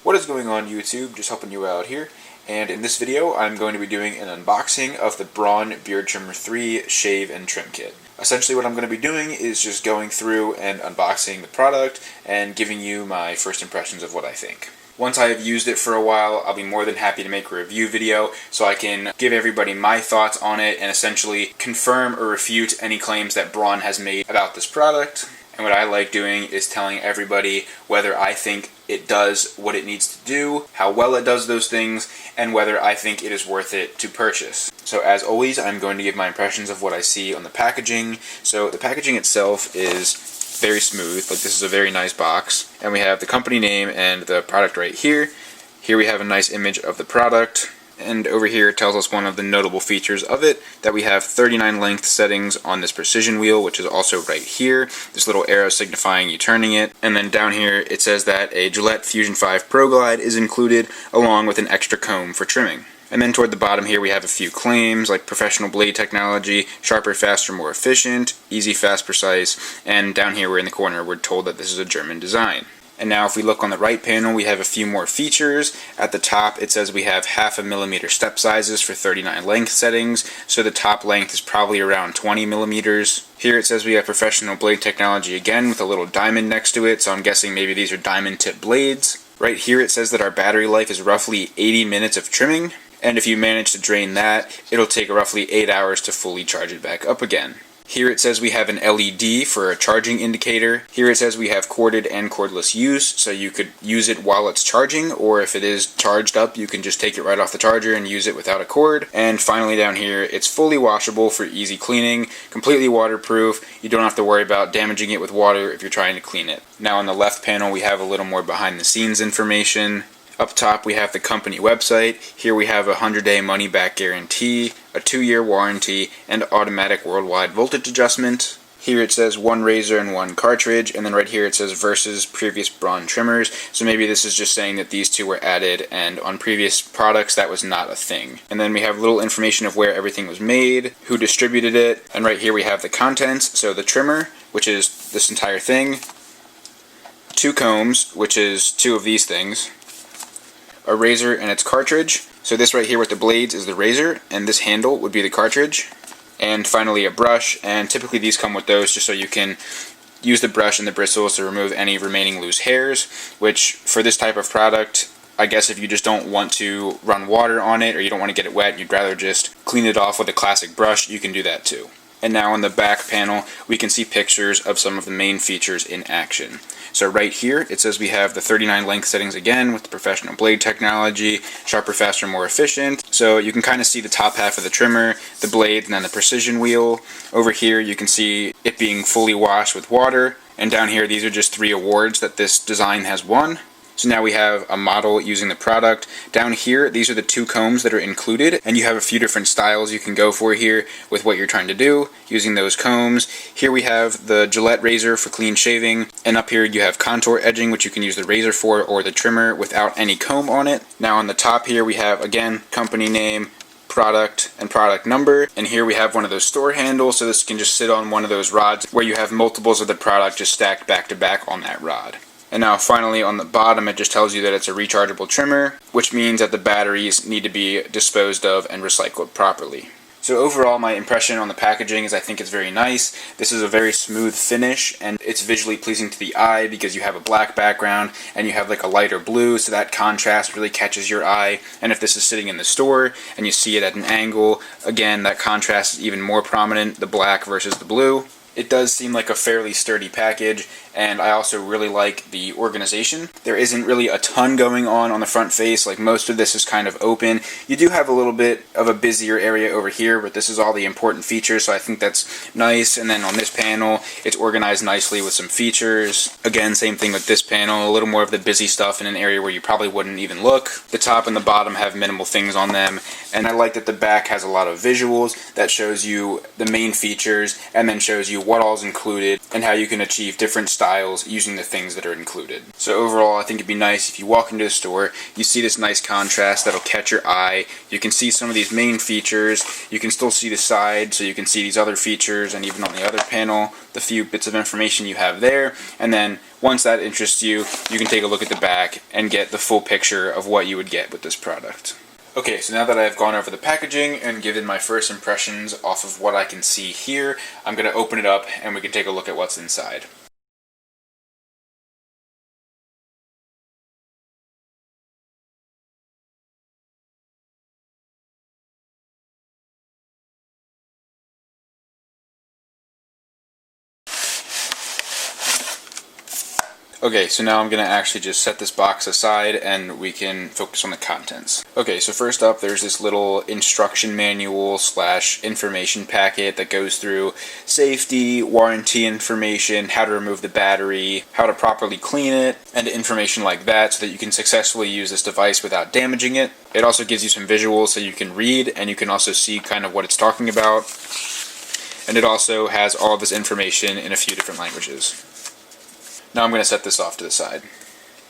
What is going on, YouTube? Just helping you out here. And in this video, I'm going to be doing an unboxing of the Braun BeardTrimmer 3 Shave and Trim Kit. Essentially what I'm going to be doing is just going through and unboxing the product and giving you my first impressions of what I think. Once I have used it for a while, I'll be more than happy to make a review video so I can give everybody my thoughts on it and essentially confirm or refute any claims that Braun has made about this product. And what I like doing is telling everybody whether I think it does what it needs to do, how well it does those things, and whether I think it is worth it to purchase. So as always, I'm going to give my impressions of what I see on the packaging. So the packaging itself is very smooth, like this is a very nice box. And we have the company name and the product right here. Here we have a nice image of the product. And over here it tells us one of the notable features of it, that we have 39 length settings on this precision wheel, which is also right here. This little arrow signifying you turning it. And then down here it says that a Gillette Fusion 5 Pro Glide is included, along with an extra comb for trimming. And then toward the bottom here we have a few claims like professional blade technology, sharper, faster, more efficient, easy, fast, precise, and down here we're in the corner we're told that this is a German design. And now if we look on the right panel, we have a few more features. At the top it says we have 0.5 millimeter step sizes for 39 length settings, so the top length is probably around 20 millimeters. Here it says we have professional blade technology again with a little diamond next to it, so I'm guessing maybe these are diamond tip blades. Right here it says that our battery life is roughly 80 minutes of trimming, and if you manage to drain that, it'll take roughly 8 hours to fully charge it back up again. Here it says we have an LED for a charging indicator. Here it says we have corded and cordless use, so you could use it while it's charging, or if it is charged up, you can just take it right off the charger and use it without a cord. And finally down here, it's fully washable for easy cleaning, completely waterproof. You don't have to worry about damaging it with water if you're trying to clean it. Now on the left panel, we have a little more behind the scenes information. Up top we have the company website. Here we have a 100-day money-back guarantee, a 2-year warranty, and automatic worldwide voltage adjustment. Here it says 1 razor and 1 cartridge, and then right here it says versus previous Braun trimmers, so maybe this is just saying that these two were added and on previous products that was not a thing. And then we have little information of where everything was made, who distributed it, and right here we have the contents, so the trimmer, which is this entire thing, 2 combs, which is 2 of these things, a razor and its cartridge. So this right here with the blades is the razor, and this handle would be the cartridge. And finally a brush, and typically these come with those just so you can use the brush and the bristles to remove any remaining loose hairs, which for this type of product, I guess if you just don't want to run water on it or you don't want to get it wet and you'd rather just clean it off with a classic brush, you can do that too. And now on the back panel, we can see pictures of some of the main features in action. So right here, it says we have the 39 length settings again with the professional blade technology, sharper, faster, more efficient. So you can kind of see the top half of the trimmer, the blades, and then the precision wheel. Over here, you can see it being fully washed with water. And down here, these are just 3 awards that this design has won. So now we have a model using the product. Down here, these are the 2 combs that are included, and you have a few different styles you can go for here with what you're trying to do using those combs. Here we have the Gillette razor for clean shaving, and up here you have contour edging, which you can use the razor for or the trimmer without any comb on it. Now on the top here we have, again, company name, product, and product number, and here we have one of those store handles, so this can just sit on one of those rods where you have multiples of the product just stacked back to back on that rod. And now finally on the bottom it just tells you that it's a rechargeable trimmer, which means that the batteries need to be disposed of and recycled properly. So overall my impression on the packaging is I think it's very nice. This is a very smooth finish and it's visually pleasing to the eye because you have a black background and you have like a lighter blue, so that contrast really catches your eye. And if this is sitting in the store and you see it at an angle, again that contrast is even more prominent, the black versus the blue. It does seem like a fairly sturdy package, and I also really like the organization. There isn't really a ton going on the front face, like most of this is kind of open. You do have a little bit of a busier area over here, but this is all the important features, so I think that's nice. And then on this panel, it's organized nicely with some features. Again, same thing with this panel, a little more of the busy stuff in an area where you probably wouldn't even look. The top and the bottom have minimal things on them, and I like that the back has a lot of visuals that shows you the main features and then shows you what all is included and how you can achieve different styles using the things that are included. So overall, I think it'd be nice if you walk into the store, you see this nice contrast that'll catch your eye. You can see some of these main features. You can still see the side, so you can see these other features, and even on the other panel, the few bits of information you have there. And then once that interests you, you can take a look at the back and get the full picture of what you would get with this product. Okay, so now that I've gone over the packaging and given my first impressions off of what I can see here, I'm going to open it up and we can take a look at what's inside. Okay, so now I'm going to actually just set this box aside and we can focus on the contents. Okay, so first up there's this little instruction manual / information packet that goes through safety, warranty information, how to remove the battery, how to properly clean it, and information like that so that you can successfully use this device without damaging it. It also gives you some visuals so you can read and you can also see kind of what it's talking about. And it also has all of this information in a few different languages. Now I'm going to set this off to the side.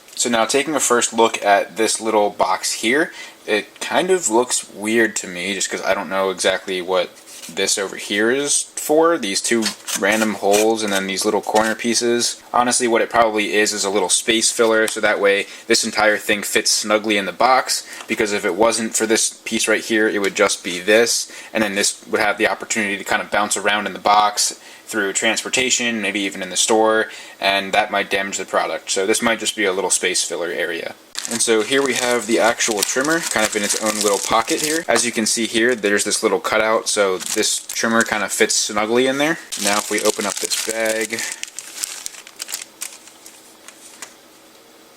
So now taking a first look at this little box here, it kind of looks weird to me just because I don't know exactly what this over here is for. These two random holes and then these little corner pieces. Honestly, what it probably is a little space filler, so that way this entire thing fits snugly in the box, because if it wasn't for this piece right here, it would just be this, and then this would have the opportunity to kind of bounce around in the box through transportation, maybe even in the store, and that might damage the product. So this might just be a little space filler area. And so here we have the actual trimmer, kind of in its own little pocket here. As you can see here, there's this little cutout, so this trimmer kind of fits snugly in there. Now if we open up this bag,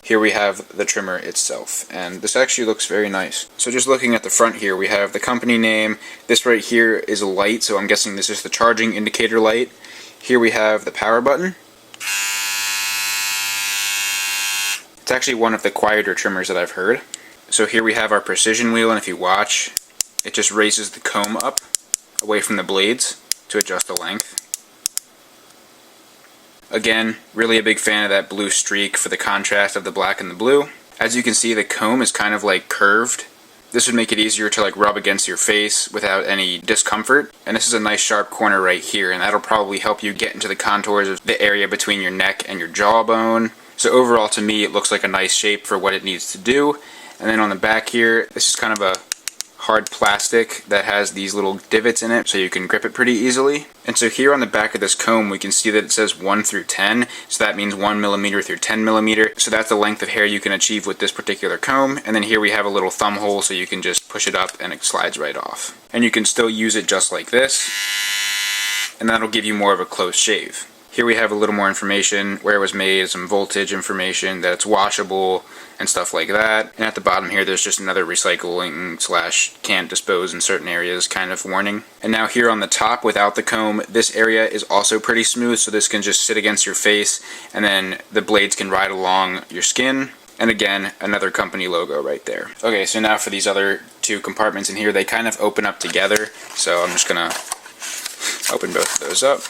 here we have the trimmer itself, and this actually looks very nice. So just looking at the front here, we have the company name. This right here is a light, so I'm guessing this is the charging indicator light. Here we have the power button. It's actually one of the quieter trimmers that I've heard. So here we have our precision wheel, and if you watch, it just raises the comb up away from the blades to adjust the length. Again, really a big fan of that blue streak for the contrast of the black and the blue. As you can see, the comb is kind of like curved. This would make it easier to like rub against your face without any discomfort. And this is a nice sharp corner right here, and that'll probably help you get into the contours of the area between your neck and your jawbone. So overall, to me, it looks like a nice shape for what it needs to do. And then on the back here, this is kind of a hard plastic that has these little divots in it so you can grip it pretty easily. And so here on the back of this comb, we can see that it says 1 through 10, so that means 1 millimeter through 10 millimeter. So that's the length of hair you can achieve with this particular comb. And then here we have a little thumb hole, so you can just push it up and it slides right off. And you can still use it just like this, and that'll give you more of a close shave. Here we have a little more information, where it was made, some voltage information, that it's washable, and stuff like that. And at the bottom here, there's just another recycling / can't dispose in certain areas kind of warning. And now here on the top, without the comb, this area is also pretty smooth, so this can just sit against your face, and then the blades can ride along your skin. And again, another company logo right there. Okay, so now for these other two compartments in here, they kind of open up together, so I'm just gonna open both of those up.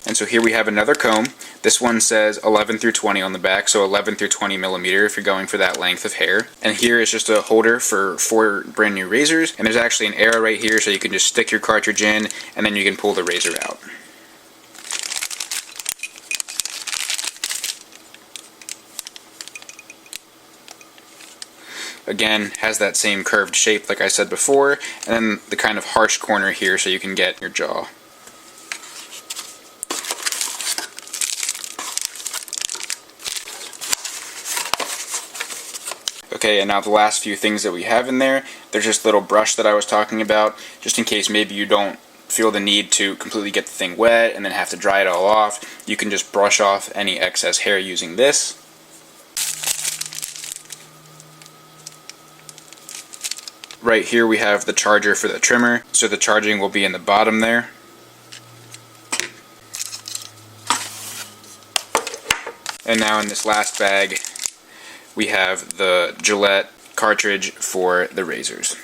And so here we have another comb. This one says 11 through 20 on the back, so 11 through 20 millimeter if you're going for that length of hair. And here is just a holder for 4 brand new razors, and there's actually an arrow right here so you can just stick your cartridge in and then you can pull the razor out. Again, has that same curved shape like I said before, and then the kind of harsh corner here so you can get your jaw. Okay, and now the last few things that we have in there, there's this little brush that I was talking about, just in case maybe you don't feel the need to completely get the thing wet and then have to dry it all off. You can just brush off any excess hair using this. Right here we have the charger for the trimmer, so the charging will be in the bottom there. And now in this last bag, we have the Gillette cartridge for the razors.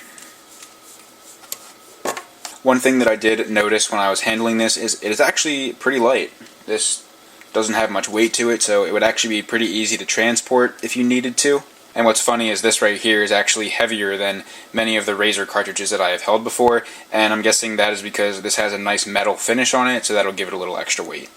One thing that I did notice when I was handling this is it is actually pretty light. This doesn't have much weight to it, so it would actually be pretty easy to transport if you needed to. And what's funny is this right here is actually heavier than many of the razor cartridges that I have held before, and I'm guessing that is because this has a nice metal finish on it, so that'll give it a little extra weight.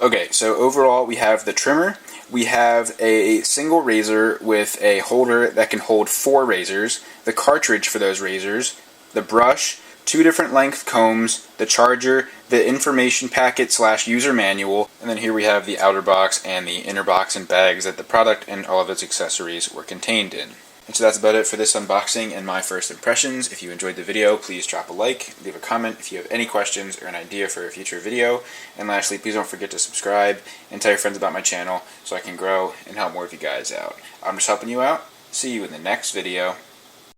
Okay, so overall we have the trimmer. We have a single razor with a holder that can hold 4 razors, the cartridge for those razors, the brush, 2 different length combs, the charger, the information packet / user manual, and then here we have the outer box and the inner box and bags that the product and all of its accessories were contained in. And so that's about it for this unboxing and my first impressions. If you enjoyed the video, please drop a like, leave a comment if you have any questions or an idea for a future video, and lastly, please don't forget to subscribe and tell your friends about my channel so I can grow and help more of you guys out. I'm just helping you out. See you in the next video.